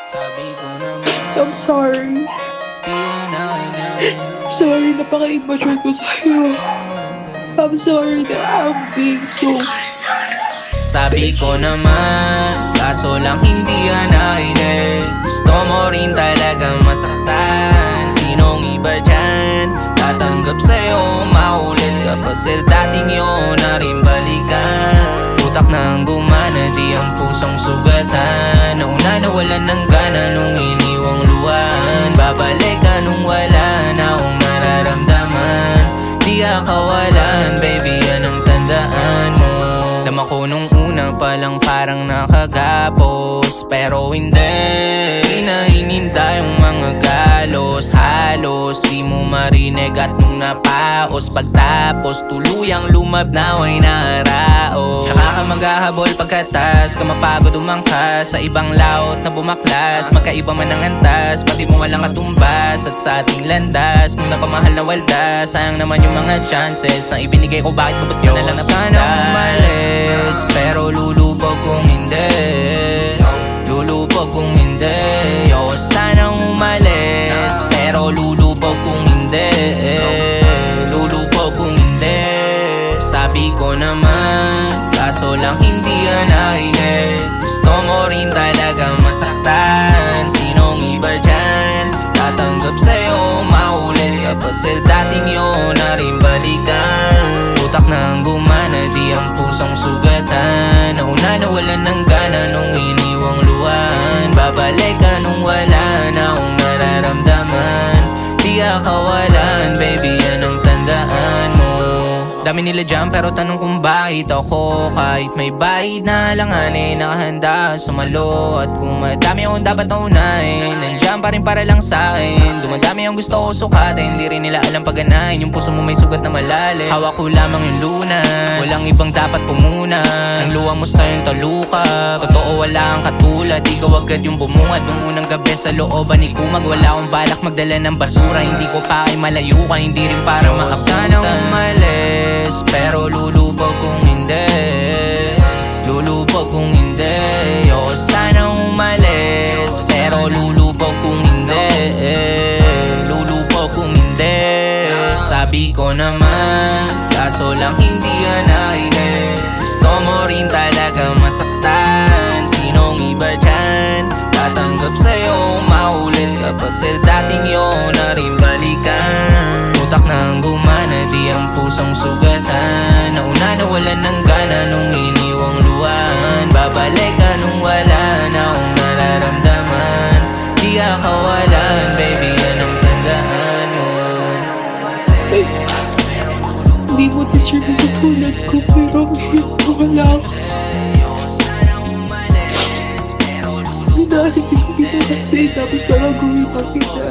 I'm sorry. I'm sorry, napaka-immature ko sa'yo. I'm sorry that I'm being so... Sabi ko naman, kaso lang hindi yan nainig. Gusto mo rin talagang masaktan. Sinong iba dyan tatanggap sa'yo? Maulit ka pa sa dating yun na rin balikan. Utak nang gumana, di ang pusong sugatan. Nauna nawalan ng gana nung iniwang luwan. Babalik ka nung wala na akong nararamdaman. Di akawalan, baby, yan ang tandaan mo. Dama ko nung una palang parang nakagapos, pero hindi hinahininda yung mga galos. Halos di mo marinig at nung napaos, pagtapos tuluyang lumabnaway na araos. Tsaka ka maghahabol pagkatas, ka mapagod umangkas sa ibang laot na bumaklas. Magkaiba man ang antas, pati mo walang katumbas. At sa ating landas, nung napamahal na waldas, sayang naman yung mga chances na ibinigay ko, bakit babas ka na lang napuntas? Sana umalis, pero lulubog kung hindi. Lulubog kung hindi. O sanang umalis, pero lulubog kung hindi. Lulubog kung hindi. Sabi ko naman, kaso lang hindi yan nainig. Gusto mo rin talaga masaktan. Sinong iba dyan tatanggap sa'yo? Maulit ka pa sa dating yun na rin balikan. Utak nang gumana, di ang pusong sugatan. Nauna nawalan ng gana nung iniwang luwan. Babalik ka nung wala na akong nararamdaman. Di akawalan, baby, yan ang tandaan mo. Dami nila dyan pero tanong kung bakit ako. Kahit may bayad na alanganin, nakahanda sumalo. At kung madami akong dapat naunahin, nandyan pa rin para lang sa'kin. Dumadami ang gusto ko sukatin, hindi rin nila alam pagganahin. Yung puso mo may sugat na malalim, hawak ko lamang yung lunas. Walang ibang dapat pumunas. Ang luha mo sa'yong taluka, totoo wala kang katulad. Ikaw agad yung bumungad nung unang gabi sa looban ni Kumag. Wala akong balak magdala ng basura, hindi ko pa kay malayo ka, hindi rin para maabutan. Sana umalis, pero lulubog kung hindi. Lulubog kung hindi. O sana umalis, pero lulubog kung hindi. Lulubog kung hindi. Sabi ko naman, kaso lang hindi yan nainig. Gusto mo rin talaga masaktan. Sinong iba dyan tatanggap sa'yo? Maulit ka pa sa dating yun na rin balikan. Utak nang gumana, di ang pusong sugatan. Nauna nawalan ng gana nung iniwang luwan. Babalik ka nung wala na akong nararamdaman. Di akawalan, baby, yan ang tandaan mo. Ay, hindi mo deserve na katulad ko, pero wala ako. Hinahanapin kita kasi tapos nalaguhin pa kita.